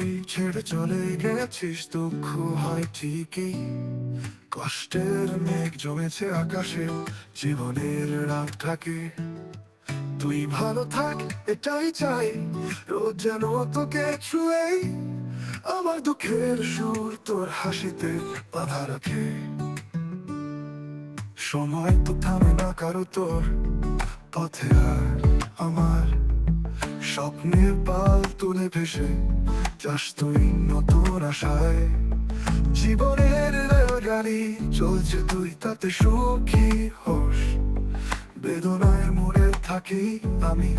তুই ছেড়ে চলে গেছিস, দুঃখ হয় ঠিকই। কষ্টের মেঘ জমেছে আকাশে, জীবনের রাত থাকে। তুই ভালো থাক এটাই চাই, রোজ যেন তোকে ছুঁয়ে। আমার দুঃখের সুর তোর হাসিতে বাধা রাখে। সময় তো থামে না কারো তোর পথে, আর আমার স্বপ্নের পাল তুলে ভেসে যাস তুই নতুন আশায়। জীবনের রেলগাড়ি চলছে, তুই তাতে সুখী হোস। বেদনায় মরে থাকি আমি,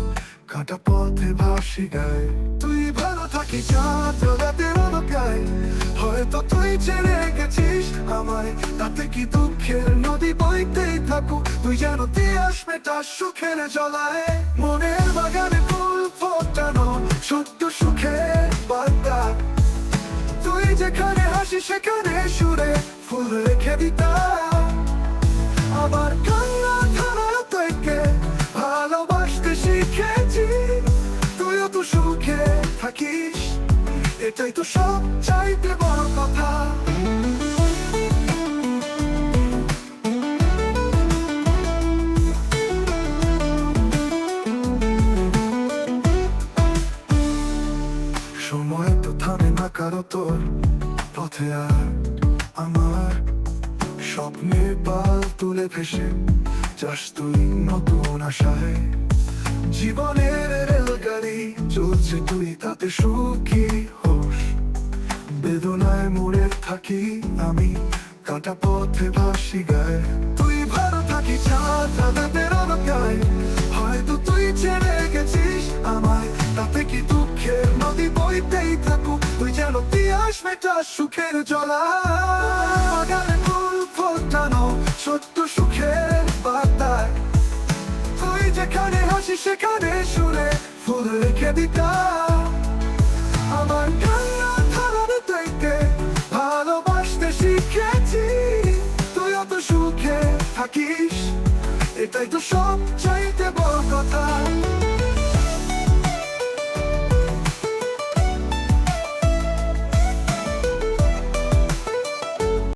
কাটা পথে ভাসি গায়ে। তুই ভালো থাকি চাঁদ রাতের আলোকায়, হয়তো তুই ছেড়ে গেছিস আমায়, তাতে কি দুঃখের নদী বইতেই থাকুক। তুই যেন তিয়াস মেটাস সুখের জলায়, মনের বাগানে ফুল ফোটানো সত্য সুখের বার্তা। তুই যেখানে হাসি সেখানে সুরে ফুল রেখে দিতাম। আমার কান্না থানা থেকে ভালোবাসতে শিখেছি, তুইও তো সুখে থাকিস, এটাই তো সব চাইতে বড় কথা। সময় তো থামে না কারো তোর পথে, আর আমার স্বপ্নের পাল তুলে ভেসে যাস তুই নতুন আশায়। জীবনের রেলগাড়ি চলছে, তুই তাতে সুখী হোস। বেদনায় মরে থাকি আমি, কাটা পথে ভাসি গায়ে। তুই ভালো থাকি চাঁদ রাতের আলোকায়, হয়তো তুই ছেড়ে গেছিস আমায়, তাতে কি দুঃখের নদী বইতেই থাকুক। তুই যেন তিয়াস মেটাস সুখের জলায়, বাগানে ফুল ফোটানো সত্য সুখের বার্তায়। তুই যেখানে হাসি সেখানে সুরে ফুল রেখে দিতাম। আমার কান্না থামানো থেকে ভালোবাসতে শিখেছি, তুই অত সুখে থাকিস, এটাই তো সব চাইতে বড় কথা।